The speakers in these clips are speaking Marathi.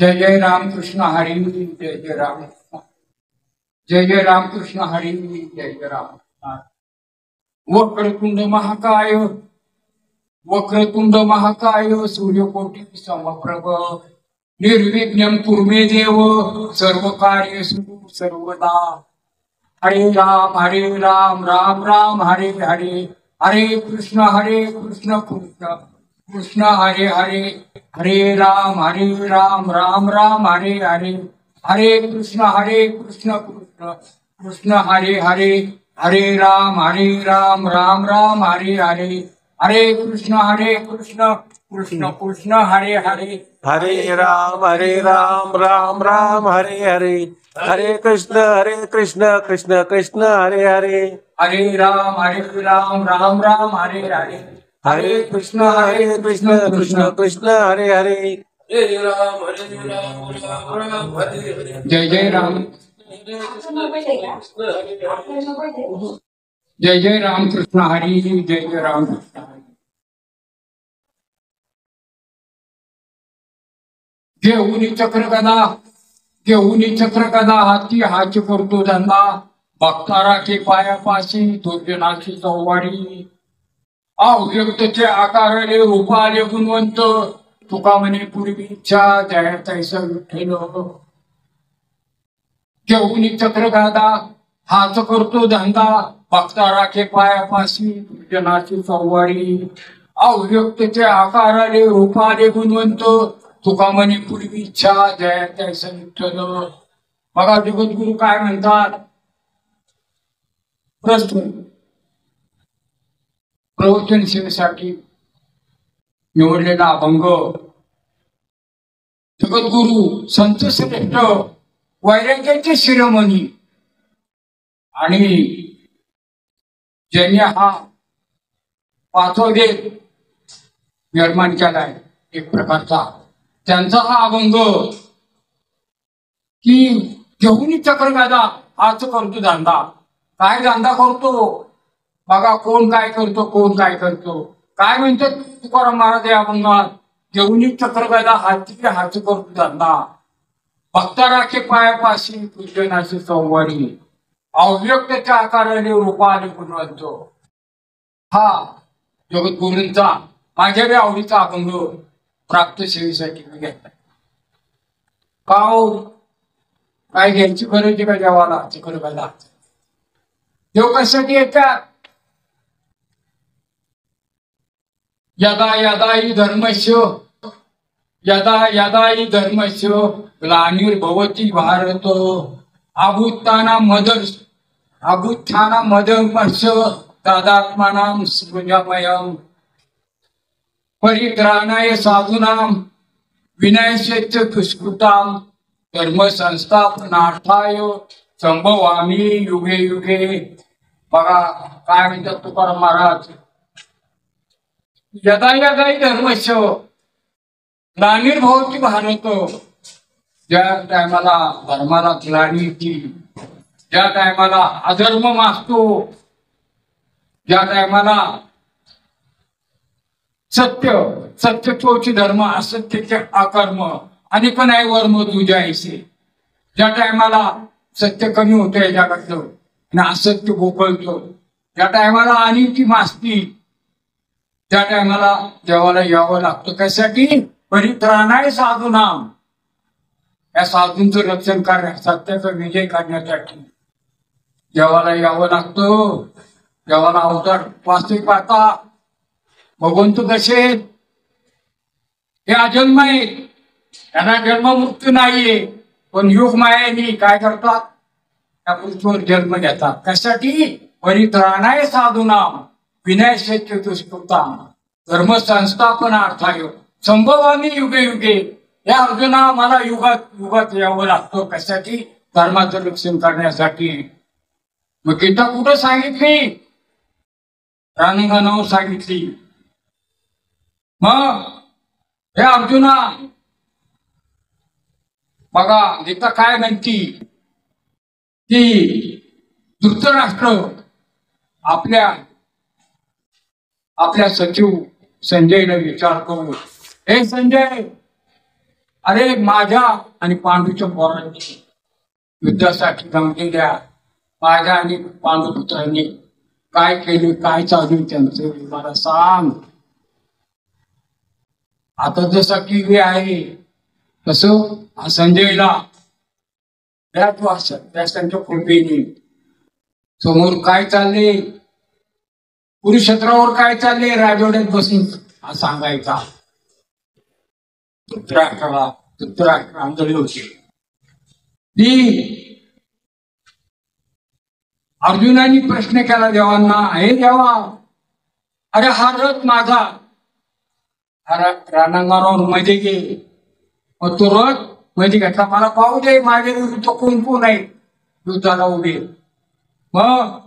जय जय रामकृष्ण हरी, जय जय राम, जय जय रामकृष्ण हरी, जय जय राम. वक्रतुंड महाकाय, वक्रतुंड महाकाय, सूर्यकोटि समप्रभ, निर्विघ्नं कुरु मे देव, सर्व कार्येषु सर्वदा. हरे राम, राम राम हरे हरे, हरे कृष्ण कृष्ण कृष्ण हरे हरे, हरे राम, राम राम हरे हरे, हरे कृष्ण कृष्ण कृष्ण हरे हरे, हरे राम, राम राम हरे हरे, हरे कृष्ण कृष्ण कृष्ण हरे हरे, हरे राम, राम राम हरे हरे, हरे कृष्ण कृष्ण कृष्ण हरे हरे, हरे राम, राम राम हरे हरे, हरे कृष्ण कृष्ण कृष्ण हरे हरे, हरे राम राम राम हरे हरे. जय जय राम, जय जय राम कृष्ण हरी, जय जय राम कृष्ण हरी. घेऊनी चक्रगदा, घेऊनी चक्रगदा हाती, हाची करतो धंदा, भक्तारा के पायापाशी दुर्जनाची चौवारी. अव्यक्तचे आकारले रूपाले गुणवंत, तुका म्हणे पूर्वी इच्छा जया तैसा विठ्ठल. घेऊनी चक्रगदा हाच करतो धंदा, भक्ता राखे पायापाशी दुर्जनाची चौवारी. अव्यक्तचे आकाराले रूपाले गुणवंत, तुका म्हणे पूर्वी इच्छा जया तैसा विठ्ठल. बघा जगद्गुरु काय म्हणतात. प्रश्न प्रवचन सेवेसाठी निवडलेला अभंग. जगद्गुरु संत श्रेष्ठ वैराग्याचे शिरोमणी आणि ज्यांनी हा पाचवा वेद निर्माण केलाय एक प्रकारचा, त्यांचा हा अभंग की घेऊन चक्रगदा हाच करतो धंदा. काय धंदा करतो बघा, कोण काय करतो, कोण काय करतो. काय म्हणतो तुकाराम महाराज या अभंगात, घेऊन चक्रगदा हाच करतो धंदा, भक्ता राखे पायापाशी पूजनाची संवारी. अव्यक्तच्या आकाराने रूपाने गुणवंतो. हा जगद्गुरूंचा माझ्या बी आवडीचा अभंग प्राप्त सेवेसाठी मी घेतला. काय घ्यायची गरज आहे का देवाला चक्रगदा. देव कशासाठी येतात. यदा यदा हि धर्मस्य, यदा यदा हि धर्मस्य ग्लानिर्भवति भारत, अभुत्थाना मदर्मस्य तदात्मानां सृजमयम्. परित्राणाय साधूनां विनाशस्य दुष्कृतां, धर्म संस्थापनार्थाय संभवामि युगे युगे. बघा काय म्हणतात तुकाराम महाराज. यदा यदा हि धर्मस्य ग्लानिर्भवति भारत, ज्या टायमाला धर्माला ग्लानी येते, ज्या टायमाला अधर्म माजतो, ज्या टायमाला सत्य तोच धर्म, असत्याचे अकर्म आणि पण आहे वर्म तुझ्या ऐसे. ज्या टायमाला सत्य कमी होतं या जगातलं आणि असत्य बोकळतो, ज्या टायमाला अनिती माजती, त्या टायमाला देवाला यावं लागतं. कशासाठी. परित्राणाय साधूनाम, या साधूंचं रक्षण करण्या, सत्याचा विजय करण्यासाठी देवाला यावं लागतं. देवाला अवतार वास्तविक पाहता भगवंत कसे हे अजन्म आहे, त्यांना जन्म मृत्यू नाहीये, पण योग मायानी काय करतात, त्या पृथ्वीवर जन्म घेतात. कशासाठी. परित्राणाय साधूनाम विनाशस्य दुष्कृतां, धर्म संस्थापनार्थाय संभवामि युगे युगे. या अर्जुना मला युगात युगात यावं लागतं. कशासाठी. धर्माचं रक्षण करण्यासाठी. मग गीता कुठं सांगितली. रानंगणावर सांगितली. मग हे अर्जुना बघा गीता काय म्हणती की धृतराष्ट्र आपल्या सचिव संजयला विचार करू, हे संजय अरे माझ्या आणि पांडूच्या पोरांनी युद्धासाठी जमलेल्या माझ्या आणि पांडुपुत्रांनी काय केले, काय चालू त्यांचं मला सांग. आता जसं की हे आहे तसं संजयला त्याच वाचत त्यांच्या कृपेने समोर काय चालले, कुरुक्षेत्रावर काय चालले राजवाड्यात बसून हा सांगायचा. धृतराष्ट्र आंदोलन होते ती. अर्जुनाने प्रश्न केला देवांना, हे देवा, अरे हा रथ माझा रणांगणावर मध्ये घे. मग तो रथ मध्ये घेतला, मला पाहू दे माझ्या विरुद्ध कोण कोण आहे युद्धाला उभे. मग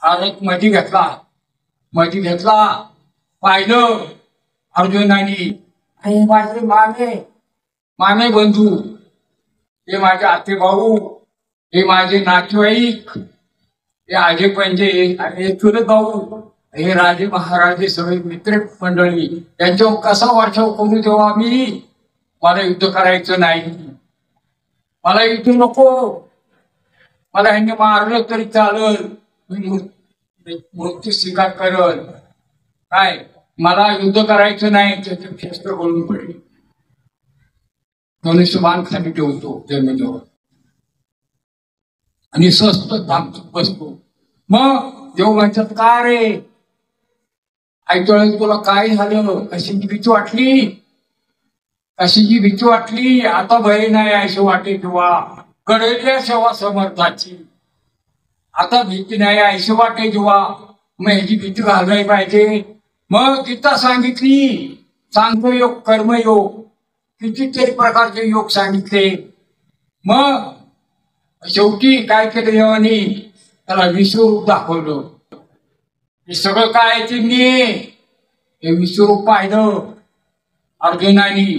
हा रथ मध्ये घेतला, पाहिलं अर्जुनाने, हे माझे मामे बंधू, हे माझे आते भाऊ, हे माझे नातेवाईक, हे आजे पंजे, हे चुलत भाऊ, हे राजे महाराजे सगळे मित्र मंडळी, यांच्यावर कसा वर्षाव करू तेव्हा मला युद्ध करायचं नाही, मला युद्ध नको, मला ह्यांनी मारलं तरी चालल, मी मृत्यू स्वीकार करल, काय मला युद्ध करायचं नाही. त्याचे शस्त्र गळून पडले, धनुष्यबाण खाली ठेवतो जमिनीवर आणि स्वस्त थांबतो बसतो. मग देव म्हणतात, का रे ऐकतो तुला काय झालं, कशाची भीती वाटली, कशाची भीती वाटली, आता भय नाही अशी वाटे किंवा कळल्या सेवा समर्थाची, आता भीती नाही अशी वाटे किंवा मग ह्याची भीती घालवायला पाहिजे. मग गीता सांगितली, सांगतो योग कर्मयोग, कितीतरी प्रकारचे योग सांगितले. मग शेवटी काय केलं देवानी, त्याला विश्वरूप दाखवलं. हे सगळं काय ते मी हे विश्वरूप पाहिलं अर्जुनानी.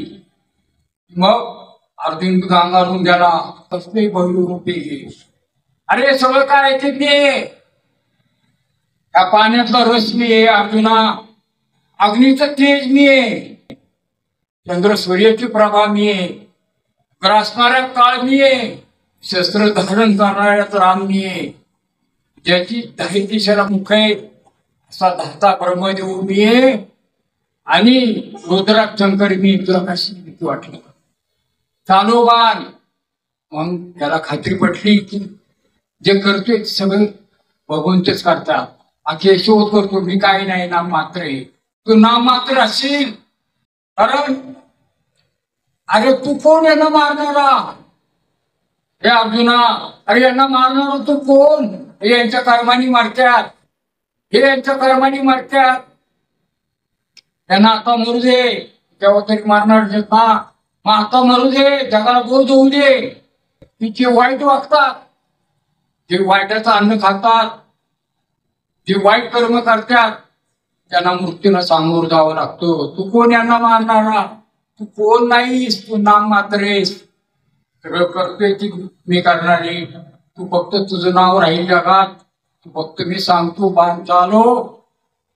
मग अर्जुन गांगारून गेला, कसले भव्यरूपे, अरे सगळं काय ते मी, त्या पाण्यातला रस मी आहे अर्जुना, अग्नीचं तेज मी आहे, चंद्र सूर्याची प्रभा मी आहे, ग्रासणाऱ्या काळ मी आहे, शस्त्र धारण करणाऱ्याच राम मी आहे, ज्याची 10 दिशेला मुख आहे असा धाता ब्रह्मदेव मी आहे, आणि रुद्राक्ष शंकर मी. तुला कशी भीती वाटली, चालोबान. मग त्याला खात्री पटली की जे करतोय सगळे भगवंतच करतात, अखे शोध करतो मी, काही नाही नाम मात्र आहे. तू नाम मात्र असेल कारण अरे तू कोण यांना मारणारा, हे अर्जुना, अरे यांना मारणारा तू कोण, हे यांच्या कर्मानी मरतात, हे यांच्या कर्मानी मरतात, त्यांना आता मरू दे, तेव्हा तरी मारणार ना, मग आता मरू दे, जगाला बोध होऊ दे. तिचे वाईट वागतात, जे वाईटाचं अन्न खातात, जे वाईट कर्म करतात, त्यांना मृत्यूला सामोर जावं लागतं. तू कोण यांना मारणारा, तू कोण नाहीस, तू नाम मात्र आहेस, सगळं करतोय ती मी करणारी, तू फक्त तुझं नाव राहील जगात, तू फक्त मी सांगतो बाण चालो,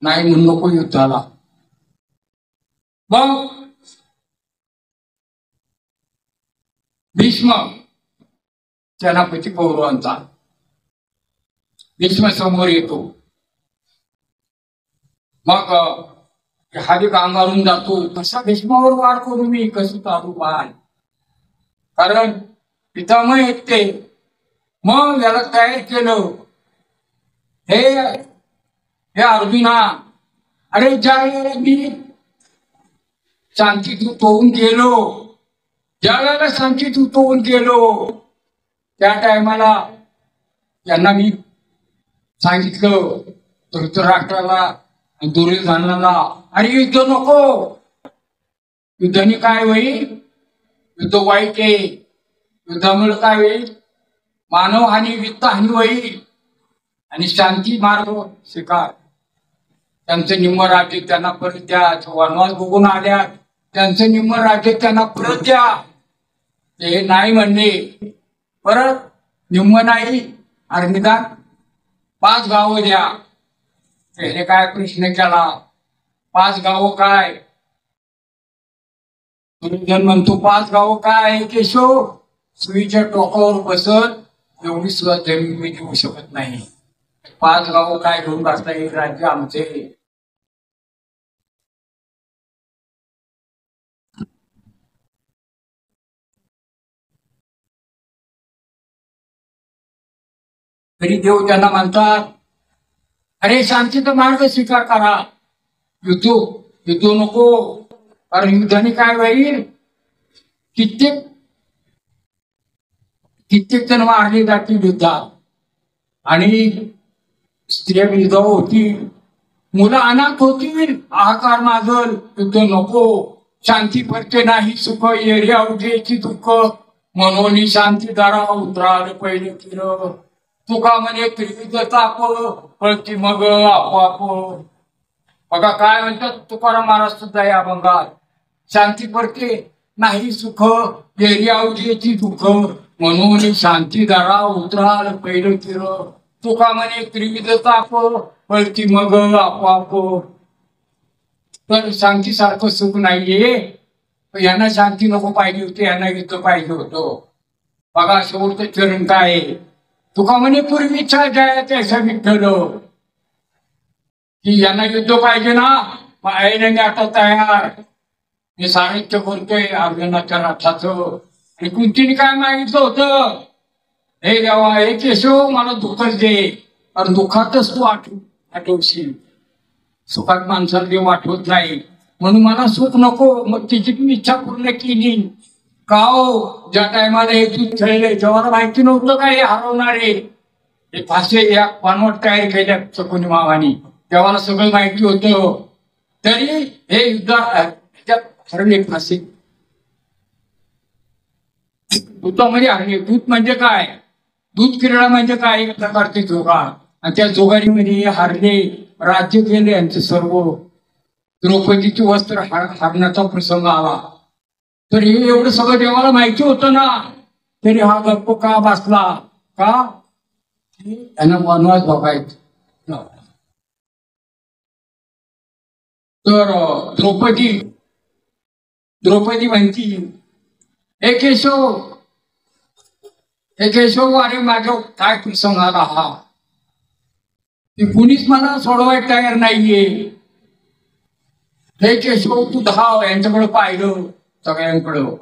नाही म्हणू नको युद्धाला. मग भीष्म सेनापती कौरवांचा, भीष्म समोर येतो. मग हादी अंगारून जातो, कसा भीष्मावर वार करू मी, कसं चालू बाण, कारण पितामह आहेत ते. मग याला तयार केलं, हे अर्जुना, अरे ज्या वेळेला मी शांतीदूत होऊन गेलो, ज्या वेळेला शांतीदूत होऊन गेलो, त्या टायमाला यांना मी सांगितलं धृतराष्ट्राला दुर्योधनाला, अरे युद्ध नको, युद्धाने काय होईल, युद्ध वाईट आहे, युद्धामुळे काय होईल, मानवहानी वित्तहानी होईल, आणि शांती मार्ग स्वीकार. त्यांचं निम्म राज्य त्यांना परत द्या, वनवास बघून आल्या त्यांचं निम्म राज्य त्यांना परत द्या. ते नाही म्हणले, परत निम्म नाही, अरे निदान 5 गावं द्या. त्याने काय प्रश्न केला, 5 गावं काय, दुर्योधन म्हणतो 5 गावं काय आहे केशव, सुईच्या टोकावर बसत एवढी सुद्धा जमीन मी देऊ शकत नाही. 5 गावं काय घेऊन बसता येईल राज्य आमचे. तरी देव त्यांना म्हणतात अरे शांतीचा मार्ग स्वीकार करा, युद्ध नको. कारण युद्धाने काय होईल, कित्येक जण मारले जातील युद्धात आणि स्त्रिया विधवा होतील, मुलं अनाथ होतील, हाहाकार माजल. युद्ध नको. शांती पडते नाही सुख, एरिया उजेची दुःख, मनोनी शांती दारा उतराल पहिले केलं. तुका म्हणे त्रिविध ताप, पळती मग आपोआप. बघा काय म्हणतात तुकाराम महाराज सुद्धा या अभंगात, शांती पडते नाही सुख, एरिया उजेची दुःख, म्हणून शांती दारा उतराल पहिलं केलं. तुका म्हणे त्रिविध ताप, पळती मग आपोआप. तर शांतीसारखं सुख नाहीये. यांना शांती नको पाहिजे होती, यांना युद्ध पाहिजे होतं. बघा शेवटचं चरण काय आहे, तुका म्हणे पूर्वी इच्छा जाय त्याचा विठ्ठल. की यांना युद्ध पाहिजे ना, मग आईने आता तयार. मी साहित्य करतोय अर्जुनाच्या रथाचं. आणि कुंतीने काय मागितलं होतं, हे देवा हे केशव मला दुःखच दे, कारण दुःखातच तू आठवशील. सुखात माणसाला देव आठवत नाही, म्हणून मला सुख नको. मग तिची मी इच्छा पूर्ण केली. का हो, ज्या टायमाला हे दूध खेळले जेव्हा माहिती नव्हतं काय हरवणारे, हे फासे या पानवट तयारी केल्या शकुनी मावानी, तेव्हा सगळं माहिती होतं. तरी हे युद्धात हरले फासे. दूतामध्ये हरले. दूत म्हणजे काय, दूध क्रीडा म्हणजे काय, एक प्रकारचे जोगार. आणि त्या जोगारीमध्ये हरले, राज्य केले यांचं सर्व. द्रौपदीचे वस्त्र हरण्याचा प्रसंग आला. तर हे एवढं सगळं देवाला माहिती होतं ना, तरी हा गप्प का बसला, का त्यांना वनवास बघायचं. तर द्रौपदी म्हणती हे केशव अरे माझ्या काय प्रसंग आला हा, ते कुणीच मला सोडवायला तयार नाहीये. हे केशव तू धाव. यांच्याकडे पाहिलं सगळ्यांकडं.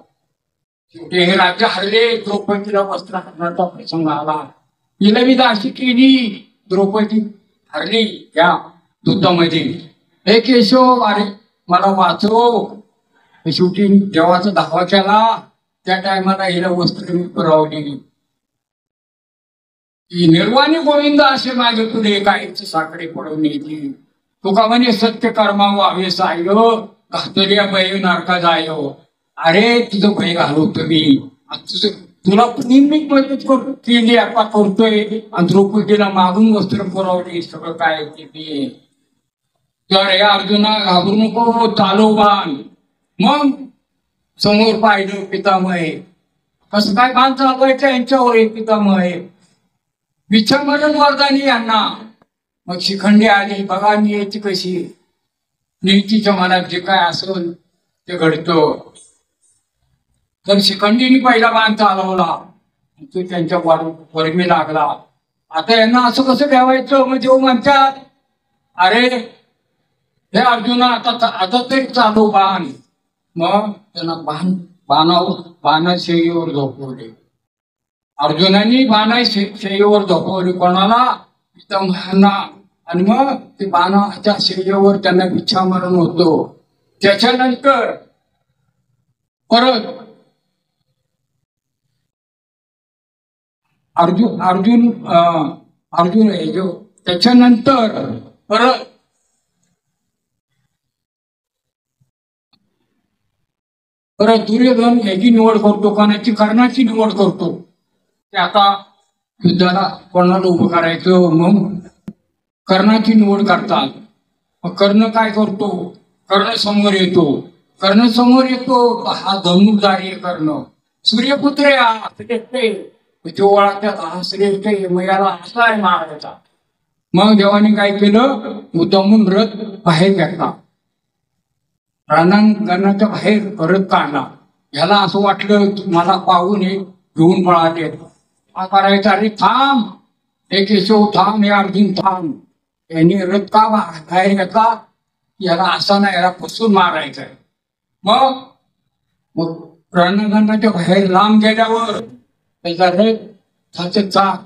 शेवटी हे राज्य हरले. द्रौपदीला वस्त्र हरण्याचा प्रसंग आला. हिला मी दासी केली, द्रौपदी हरली या युद्धामध्ये. हे केशव अरे मला वाचव. शेवटी देवाचा धावा केला. त्या टायमाला हिला वस्त्र मी पुरवली. निर्वाणी गोविंद असे माझे पुढे काहीच साकडे पडून येतील. तुका म्हणे सत्य कर्मा व्हावे साय, घातल्या भय नारका जाय. अरे तुझं भय घालवतो मी, तुला निमित्त मदत केली आता करतोय. आणि द्रौपदीला मागून वस्त्र पुरवली. सगळं काय ते. तर हे अर्जुना घाबरू नको, चालव बाण. मग समोर पाहिलं पितामय. कसं काय बाण चालवायचं यांच्यावर आहे पितामय. विच्छामरण वर्धानी यांना. मग शिखंडी आली. बघा नियती कशी, नियतीच्या मनात जे काय असेल ते घडतं. तर शिखंडीने पहिला बाण चालवला, तो त्यांच्या वर्मी लागला. आता यांना असं कसं ठेवायचं, मग देव म्हणतात अरे हे अर्जुना आता तरी चालू बाण. मग त्यांना बाणा शेईवर झोपवले. अर्जुनाने बाणा शेईवर झोपवले. कोणाला, पितामहांना. आणि मग ते बाणाच्या शेईवर त्यांना विच्छामरण होतो. त्याच्यानंतर परत अर्जुन आहे जो, त्याच्यानंतर परत दुर्योधन याची निवड करतो, कोणाची कर्णाची निवड करतो. ते आता युद्धाला कोणाला उभं करायचं, मग कर्णाची निवड करतात. मग कर्ण काय करतो, कर्ण समोर येतो. हा धनुर्धारी आहे कर्ण, सूर्यपुत्र आहे हा, तो ओळखतात हा श्रेष्ठ आहे, मग याला असा आहे मारायचा. मग देवाने काय केलं, मुद्दामून रथ बाहेर घेतला. रणांगणाच्या बाहेर परत काढला. याला असं वाटलं की मला पाहून हे घेऊन पळाले. हा करायचा, अरे थांब, हे केशव थांब, हे अर्जुन थांब. यांनी रथ का बाहेर घेतला? याला असा नाही, याला पुसून मारायचंय. मग मग रणांगणाच्या बाहेर लांब गेल्यावर त्याचा रथाचे चाक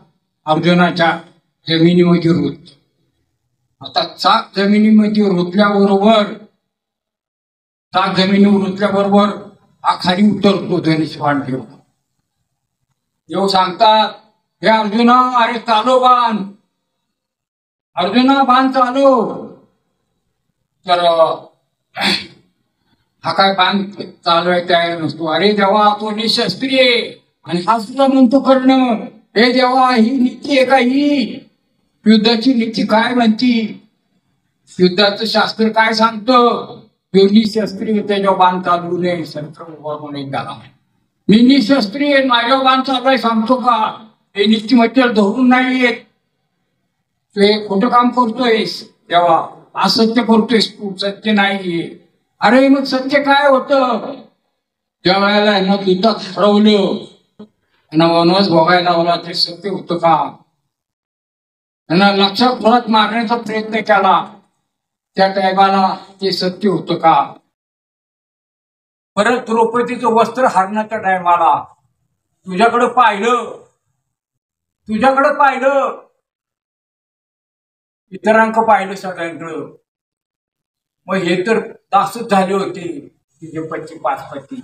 अर्जुनाच्या जमिनीमध्ये रुत. आता चाक जमिनीमध्ये रुतल्याबरोबर रुतल्याबरोबर हा खाली उतरतो धनुष्यबाण घेऊन. देव सांगतात, हे अर्जुना, अरे चालो बाण, अर्जुना बाण चालो. तर हा काय बाण चालवायचा तयार नसतो. अरे देवा, तो निशस्त्रीय आहे आणि हा सुद्धा म्हणतो कर्ण. हे देवा, ही नीती आहे का? ही युद्धाची नीती काय म्हणती? युद्धाचं शास्त्र काय सांगतं? निशस्त्रीय त्याच्यावर बाण चालू नये, त्याला मी निशस्त्रीय माझ्या बाण चालवाय सांगतो का? हे नीतिमत्तेला धरून नाही येत. तू हे खोटं काम करतोयस तेव्हा, असत्य करतोयस तू, सत्य नाहीये. अरे मग सत्य काय होतं? ज्या वेळेला यांना युद्धात हरवलं, यांना वनवास भोगायला लावला, ते सत्य होतं का? यांना लक्षात परत मारण्याचा प्रयत्न केला, त्या टायमाला ते सत्य होतं का? परत द्रौपदीचं वस्त्र हरण्याच्या टायमाला तुझ्याकडे पाहिलं, इतरांक पाहिलं सगळ्यांकडं. मग हे तर दासच झाले होते, तिचे पती 5 पती.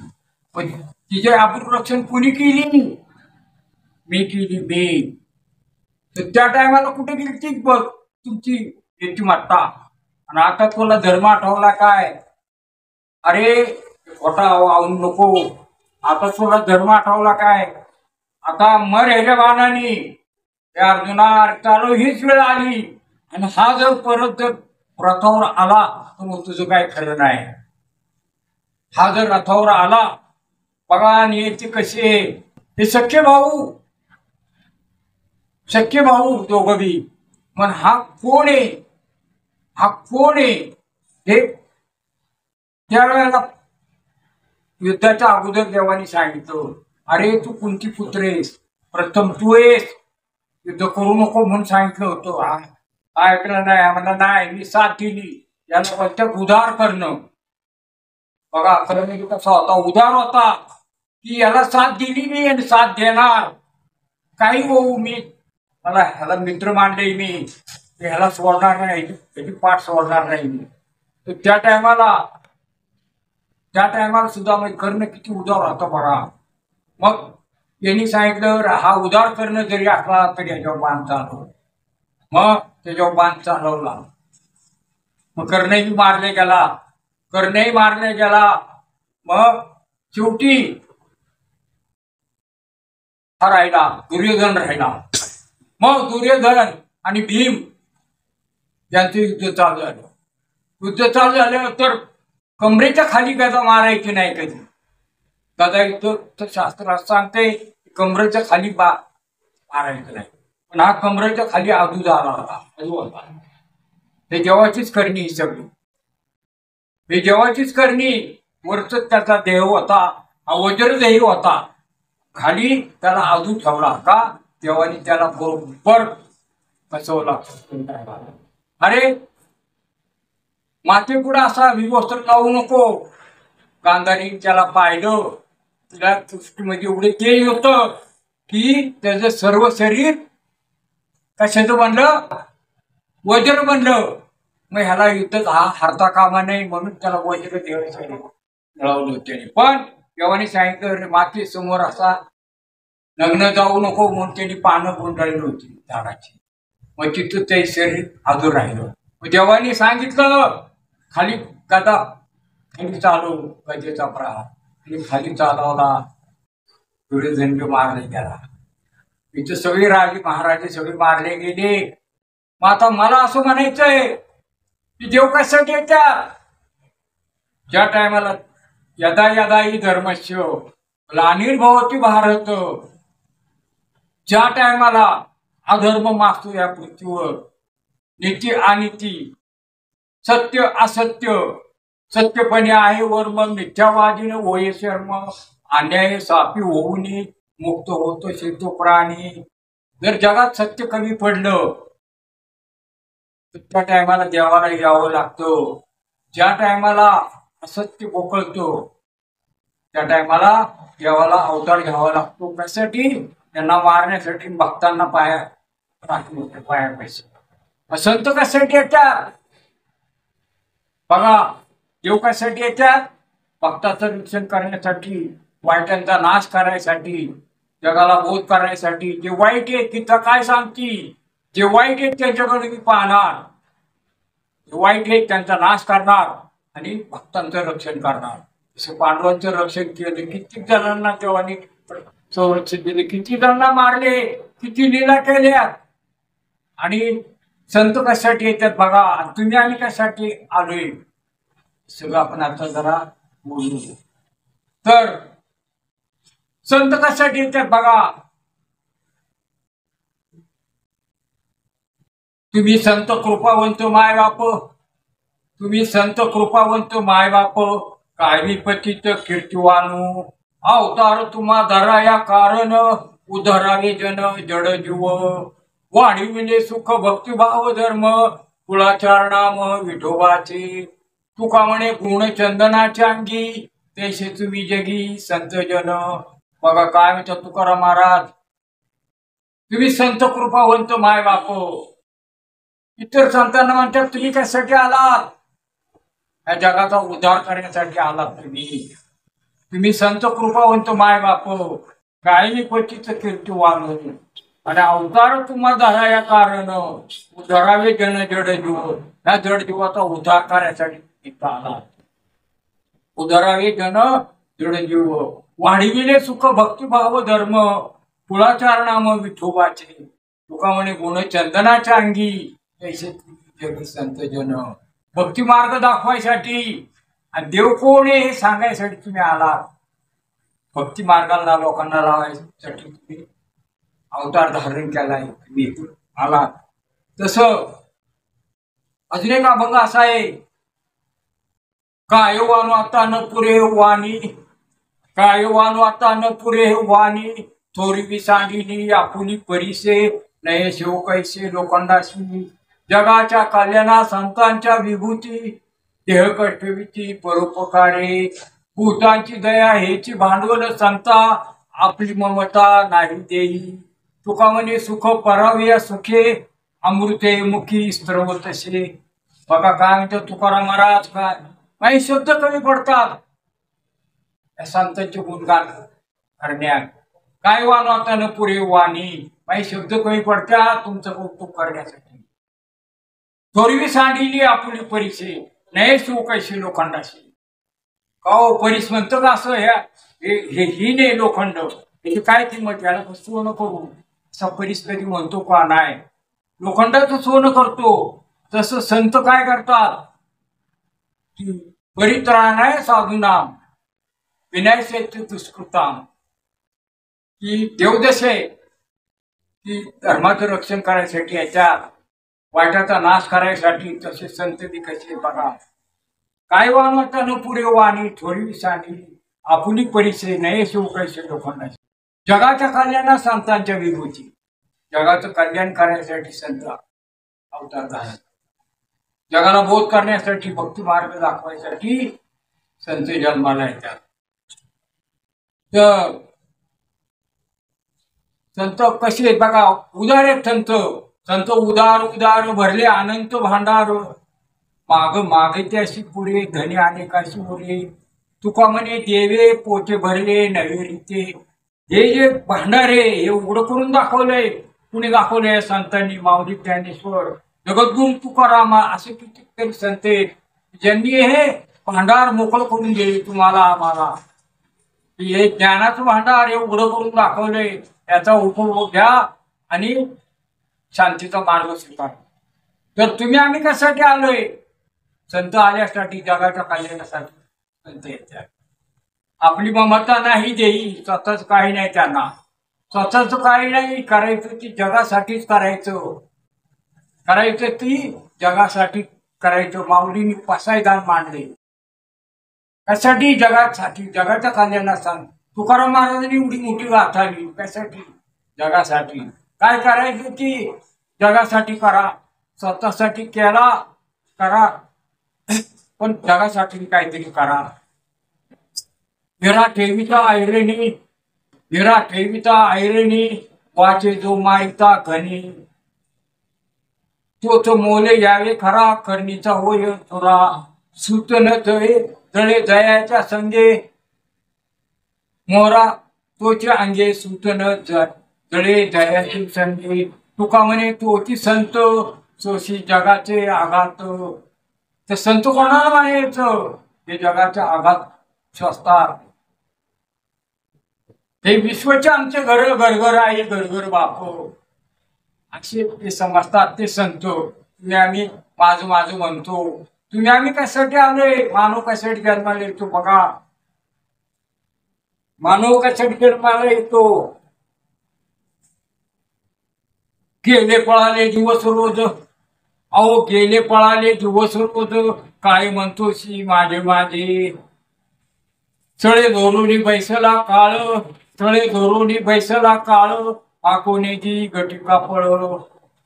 पण तिचे अभिरक्षण कुणी केली? मी केली. तर त्या टायमाला कुठे गेली ती बघ तुमची नीतिमत्ता. आणि आता तुला धर्म आठवला काय? अरे खोटा आवून नको. आता तुला धर्म आठवला काय? आता मर ह्याच्या बाणाने. अर्जुना, चालू हीच वेळ आली. आणि हा जर परत जर रथावर आला तर मग तुझं काय खरं नाही. हा जर रथावर आला, बघा नियती कशी आहे. हे सख्खे भाऊ दोघं बी. पण हा कोण आहे? हे त्यावेळेला युद्धाच्या अगोदर देवानी सांगितलं, अरे तू कोणती पुत्र आहेस? प्रथम तू आहेस, युद्ध करू नको म्हणून सांगितलं होतं. ऐकलं नाही, म्हणलं नाही, मी साथ दिली. याला म्हणतात उदार करणं. बघा कर्ण कसा होता? उदार होता, की याला साथ दिली मी आणि साथ देणार. काही होऊ, मी मला ह्याला मित्र मानले, मी ह्याला सोडणार नाही, त्याची पाठ सोडणार नाही मी. तर त्या टायमाला सुद्धा मग कर्ण किती उदार होता बघा. मग यांनी सांगितलं, हा उदार करणं जरी असला तरी याच्यावर बाण चालव. मग त्याच्यावर बाण चालवला. मग कर्णही मारले गेला. मग शेवटी हा राहिला, दुर्योधन राहिला. मग दुर्योधन आणि भीम यांचं युद्ध चालू झालं. तर कमरेच्या खाली गदा मारायची नाही कधी. गदा युद्ध शास्त्रात सांगते कमरेच्या खाली मारायचं नाही. पण हा कमरेच्या खाली आदू झाला होता. हे जेव्हाचीच करणी ही सगळी. हे जेव्हाचीच करणी. वरच त्याचा देह होता, हा वज्रदेही होता. खाली त्याला आदू ठेवला का? देवानी त्याला बरोबर बसवला. अरे माते पुढे असा विवस्त्र लावू नको. गांधारी त्याला पाहिलं, तिला सृष्टीमध्ये एवढे तेज होतं की त्याचं सर्व शरीर कशाचं बनलं? वज्र बनलं. मग ह्याला युद्ध हरता कामा नाही म्हणून त्याला वज्र देवासाठी मिळवलं त्याने. पण देवाने सांगितलं, माते समोर असा लग्न जाऊ नको म्हणून त्यांनी पानं गुंडाळली होती झाडाची. मग तिथं ते शरीर आजूर राहिलं. मग देवाने सांगितलं, खाली गदा खाली चालू, गजेचा प्रहार आणि खाली चालवला. दुर्योधन मारले गेला. इथं सगळे राजे महाराजे सगळे मारले गेले. मग आता मला असं म्हणायचंय की देव कशासाठी येतात? ज्या टायमाला यदा ही धर्मस्य ग्लानिर्भवति भारत, ज्या टायमाला अधर्म मागतो या पृथ्वीवर, नीती अनिती, सत्य असत्य, सत्यपणे आहे वर्म मिथ्यावादीने होय शर्म अन्याय सापी होऊनी मुक्त होतो शेतो प्राणी. जर जगात सत्य कमी पडलं तर त्या टायमाला देवाला यावं लागतं. ज्या टायमाला असत्य बोकळतो त्या टायमाला देवाला अवतार घ्यावा लागतो. कशासाठी? त्यांना मारण्यासाठी, भक्तांना पाया पैसे. संत कशासाठी येतात बघा? देव कशासाठी येतात? भक्ताचं रक्षण करण्यासाठी, वाईटांचा नाश करायसाठी, जगाला बोध करण्यासाठी. जे वाईट आहेत तिथं काय सांगती? जे वाईट आहेत त्यांच्याकडे मी पाहणार, जे वाईट आहेत त्यांचा नाश करणार आणि भक्तांचं रक्षण करणार. जसं पांडवांचं रक्षण केलं, किती जणांना देवानी संरक्षण दिले, किती जणांना मारले, किती लीला केल्या. आणि संत कशासाठी येतात बघा? तुम्ही आम्ही कशासाठी आलोय सगळं आपण आता जरा बोलू. तर संत कशासाठी येतात बघा? तुम्ही संत कृपावंत माय बाप, तुम्ही संत कृपावंत माय बाप, काय विपतीत कीर्तिवानू, अवतार तुम्हा धरा या कारण, उधरावे जन जड जीव, वाढविले सुख भक्तिभाव धर्म, कुळाचारणाम विठोबाचे, तुका म्हणे गुण चंदनाच्या अंगी, तैसे तुम्ही जगी संत जन. बघा काय म्हणतात तुकाराम महाराज, तुम्ही संत कृपावंत माय बाप. इतर संतांना म्हणतात तुम्ही कशासाठी आलात? या जगाचा उद्धार करण्यासाठी आलात तुम्ही. तुम्ही संत कृपावंत माय बाप, गायनी पतीचं कीर्तिवान, आणि अवतार तुम्हा धरा या कारण, उद्धारावे जन जड जीव. या जड जीवाचा उद्धार करण्यासाठी इथं आला. उद्धारावे जन जड जीव, वाढविले सुख भक्तिभाव धर्म, कुळाचारणाम विठोबाचे, तुका म्हणे गुण चंदनाच्या अंगी, तैसे जगी संत जन. भक्ती मार्ग दाखवायसाठी आणि देव कोण आहे हे सांगायसाठी तुम्ही आलात. भक्ती मार्गाला लोकांना लावायसाठी तुम्ही अवतार धारण केलाय, तुम्ही आलात. तसं अजून एक अभंग असा आहे, काय वानो आता न पुरे वाणी, काय वानो आता न पुरे वाणी, थोरी विसांडिनी आपुली परिसे, नये शिव कैसे लोखंडाशी, जगाच्या कल्याणा संतांच्या विभूती, देह कष्टविती परोपकारे, भूतांची दया हेची भांडवल संता, आपली ममता नाही देई, तुका म्हणे सुख परावे सुखे, अमृते मुखी स्त्रव तसे. बघा काय म्हणतो तुकाराम महाराज, काय काही शब्द कमी पडतात या संतांचे गुणगान करण्यात. काय वानो आता न पुरे वाणी, काही शब्द कमी पडतात तुमचं कौतुक करण्यासाठी. थोरवी सांडिली आपुली परिसे, नये शिव कैसे लोखंडाशी. का हो परीस म्हणतो का असं? ही ने लोखंड, त्याची काय किंमत? याला सोनं करू असा परीस कधी म्हणतो का? नाही. लोखंडाचं सोनं करतो. तसं संत काय करतात? परित्राणाय साधूनाम विनायचे दुष्कृताम, की देवदशे की धर्माचं रक्षण करायसाठी, याच्या वाईटाचा नाश करायसाठी. तसे संत बी कसे बघा. काय वानता न पुरे वाणी, थोडी विसांडी आपुली परिचय, नये शिव कैसे लोखंडाचे. जगाच्या कल्याणा संतांच्या विभूती, जगाचं कल्याण करण्यासाठी संत अवतार झाला. जगाला बोध करण्यासाठी, भक्ती मार्ग दाखवायसाठी संत जन्माला येतात. तर संत कसे आहेत बघा? उदार आहेत संत. संत उदार उदार भरले अनंत भांडार, माग मागे अशी पुरे धने अनेकाशी उरे, तुका म्हणे देवे पोटे भरले नवे रीते. हे जे भांडार आहे हे उघडं करून दाखवलंय. कुणी दाखवलंय? संतांनी. माऊली ज्ञानेश्वर, जगद्गुरु तुकाराम, असे कितीतरी संत आहेत ज्यांनी हे भांडार मोकळं करून दिले तुम्हाला आम्हाला. हे ज्ञानाचं भांडार हे उघडं करून दाखवलंय. याचा उपभोग घ्या आणि शांतीचा मार्ग स्वीकार. तर तुम्ही आम्ही कशासाठी आलोय? संत आल्यासाठी, जगाच्या कल्याणासाठी संत येतात. आपली ममता नाही देई, स्वतःच काही नाही त्यांना. स्वतःच काही नाही करायचं, ती जगासाठीच करायचं. करायचं ती जगासाठी करायचं. माऊलींनी पसायदान मांडले. त्यासाठी जगासाठी जगाच्या कल्याणासाठी तुकाराम महाराजांनी एवढी मोठी गाथा आली त्यासाठी जगासाठी काय करायचं ती जगासाठी करा स्वतःसाठी केला करा पण जगासाठी काहीतरी करा विरा ठेवीचा ऐरणी वाचे जो मायता घनी तोच मोले यावे खरा करणीचा होय थोरा सुत न जळे जयाच्या संगे मोरा तोचे अंगे सुत न जळे जयाचे संगे तुका म्हणे तोची संत सोशी जगाचे आघात ते संत कोणाला म्हणायचं हे जगाचे आघात शोधतात हे विश्वचे आमचे घर घरघर आहे घरघर बाप असे ते समजतात ते संत तुम्ही आम्ही माझं माझं म्हणतो तुम्ही आम्ही कशासाठी आलोय मानव कशासाठी जन्माला येतो बघा मानव कशासाठी जन्माला येतो गेले पळाले दिवस रोज अहो गेले पळाले दिवस रोज काय म्हणतोशी माझे माझे चळे धोरुनी बैसला काळ चळे धोरुनी बैसला काळ आकोनेची गटिका पळ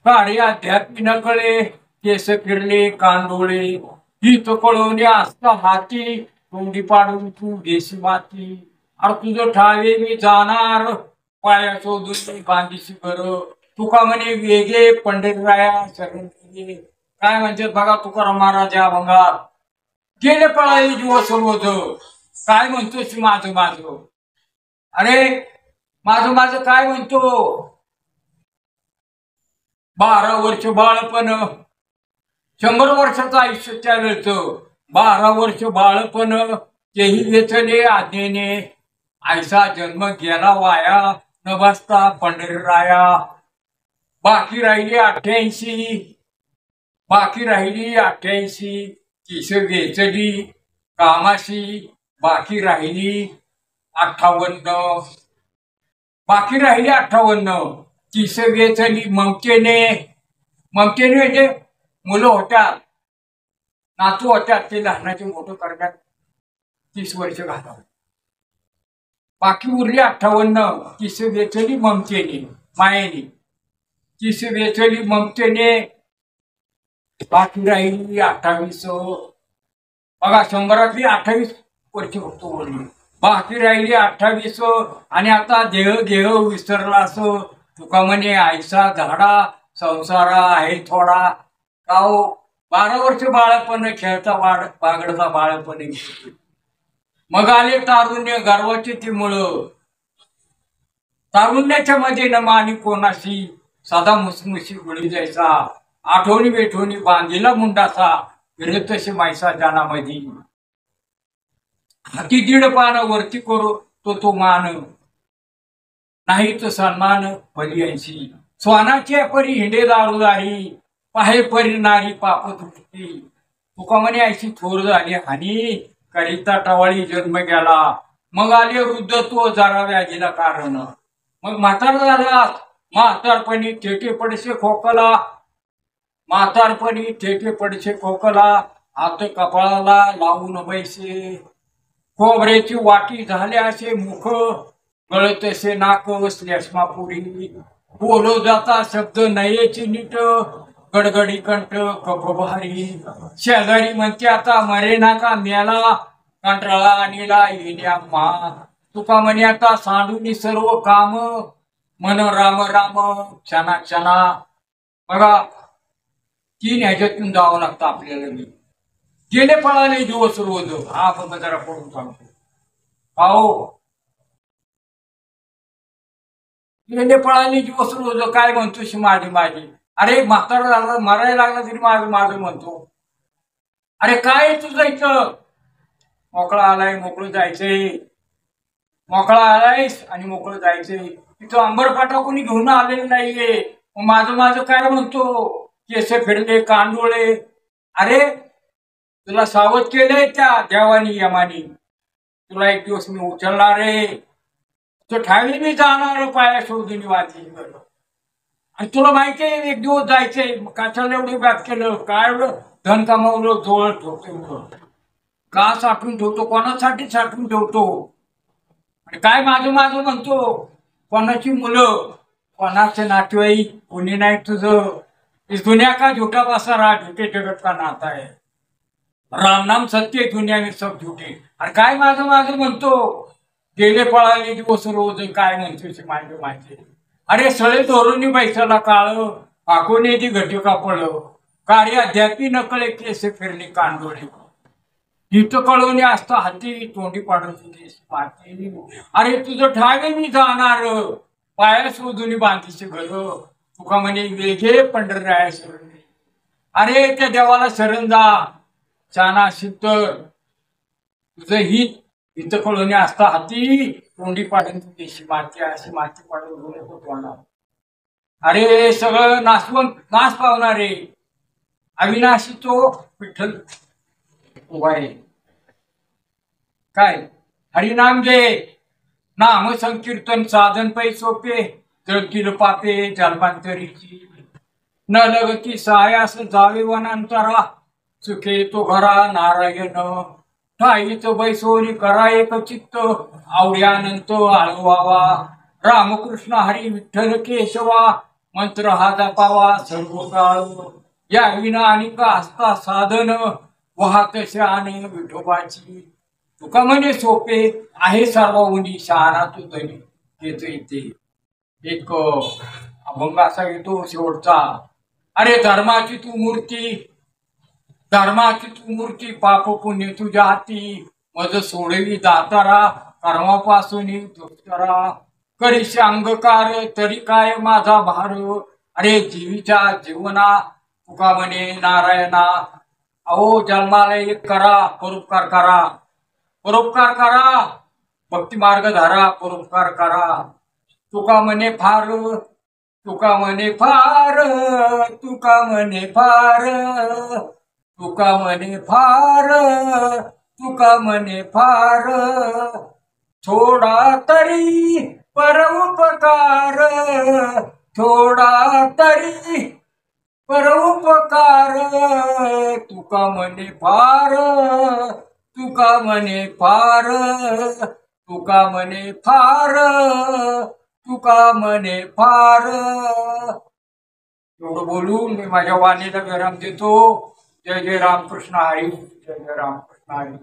काळे अध्यात्मी न कळे केस फिरले कांदोळे ही तो कळवणे असता हाती तोंडी पाडून तू घेशी माती अरे तुझं ठावे मी जाणार पाया शोधून बांधीशी बर तुका म्हणे वेगे पंढरीराया शरण काय म्हणतात बघा तुकाराम महाराज या भंगार गेले पळाले दिवस रोज काय म्हणतोस माझं माझं अरे माझं माझं काय म्हणतो 12 वर्ष बाळपण 100 वर्षाचं आयुष्य त्यावेळचं 12 वर्ष बाळपण तेही वेचले आज्ञेने आयसा जन्म गेला वाया न बसता पंढरीराया बाकी राहिली 88 किस वेचली कामाशी बाकी राहिली 58 किस वेचली ममतेने म्हणजे मुलं होत्यात नातू होत्यात ते लहानाचे मोठं करण्यात 30 वर्ष घालवली बाकी उरली 58 किस वेचली ममतेने मायेने किस वेचली ममतेने बाकी राहिली 28 बघा 100 28 वर्ष फक्त उरली बाकी राहिली 28 आणि आता देह घेह विसरला असो तुका म्हणे आयसा झाडा संसारा आहे थोडा काहो 12 वर्ष बाळपण खेळता बागडता बाळपण मग आले तारुण्य गर्वाचे ती मुळं तारुण्याच्या मध्ये न मानी कोणाशी सदा मुसमुशी गुळी जायचा आठवणी बेठवणी बांधिला मुंडासा विरतशी मायसा जानामधी हाती 1.5 पान वरती करो तो मान नाही तो सन्मान भलियांशी स्वानाचे परी हिंडे दारुदारी पाहे परी नारी पाप तुटती तुका म्हणे ऐशी थोर झाली हानी करिता टवाळी जन्म गेला मग आले वृद्ध तो जरा व्याधीला कारण मग म्हातार झाला म्हातारपणी ठेके पडसे खोकला हात कपाळाला लावून बैसे खोबऱ्याची वाटी झाले असे मुख गळतसे नाक श्लेष्मापुरी बोलो जाता शब्द नयेची नीट गडगडी कंठ कफ भारी शेजारी म्हणते आता मरे नाका मेला कंटाळा आणला येण्या मा तुका म्हणे आता सांडूनी सर्व काम मन राम राम क्षणा क्षणा बघा 3 ह्याच्यातून जावं लागतं आपल्याला गेले पळाले दिवस रोज हा बघा जरा पडून सांगतो अहो गेले पळाले दिवस रोज काय म्हणतोस माझी अरे म्हातारा झाला मरायला लागला तरी माझं म्हणतो अरे काय तुझं इथं मोकळा आलाय मोकळं जायचंय मोकळा आलायस आणि मोकळं जायचंय तिथं अंबरपाटा कोणी घेऊन आलेलं नाहीये माझं काय म्हणतो केस फिरले कांडोळे अरे तुला सावध केलंय त्या देवानी यमानी तुला एक दिवस मी उचलणार रे तो ठावी मी जाणार पाया शोधून वाची आणि तुला माहितीये एक दिवस जायचंय कशाला एवढं व्याप केलं काय एवढं धन कमावलं जोळ ठोकतो का साठवून ठेवतो, कोणासाठी साठवून ठेवतो, आणि काय माझं माझं म्हणतो, कोणाची मुलं, कोणाचे नातेवाईक, कोणी नाही तुझं, इस दुनिया का झूठा पसारा, झूठे जगत का नाता है, राम नाम सत्य है, दुनिया में सब झूठे. आणि काय माझं माझं म्हणतो, गेले पळाले दिवस रोज, काय म्हणतो माझे माझे, अरे सळे धोरणी पैशाला काळ, आखोने ती घटी कापड, कार्य अध्यापी नकळे केस फिरणे कांडोळे, हिचं कळवणे असता हाती, तोंडी पाडत होती माती, अरे तुझं ठावे मी जाणार, पाया शोधून बांधीचे घर, तुका म्हणे वेगे पंढरराया शरण, अरे त्या देवाला शरण जा, चाना सिद्ध, तुझं हित हिचं कळवणे असता हाती, तोंडी पाडून देशी माती, अशी माती पाडून घेऊन तोंडावर, अरे सगळं नाशवंत नाश पावणारे अविनाशी तो विठ्ठल उभा आहे. काय हरिनाम घे, नाम संकीर्तन साधन पै सोपे, जळतील पापे जन्मांतरीची, न लगती सायास जावे वनांतरा, सुखे तो घरा नारायण, ठाईच बैसोरी करा एक चित्त, आवड्यानंत आळवावा, रामकृष्ण हरी विठ्ठल केशवा, मंत्र हा जपावा सर्व काळ, या विना अनिका असता साधन, वाहत शहाणे विठोबाची, तुका म्हणे सोपे आहे सर्वहुनी, शहाणा तू धनी येतो इथे. एक अभंग असा येतो शेवटचा, अरे धर्माची तू मूर्ती, धर्माची तू मूर्ती, पाप पुण्य तुझ्या हाती, मज सोडवी दातारा, कर्मापासून दुष्करा, करीशी अंगकार तरी काय माझा भार, अरे जीवीच्या जीवना तुका म्हणे नारायणा, अहो जन्माला एक करा, परोपकार करा, परोपकार करा, भक्ती मार्ग धारा, परोपकार करा, तुका म्हणे फार, तुका म्हणे फार, तुका म्हणे फार, तुका म्हणे फार, तुका म्हणे फार, थोडा तरी परोपकार, थोडा तरी परोपकार, तुका म्हणे फार, तुका म्हणे फार, तुका म्हणे फार, तुका म्हणे फार. एवढं बोलून मी माझ्या वाणीला विराम देतो. जय जय रामकृष्ण हरी, जय जय रामकृष्ण हरी.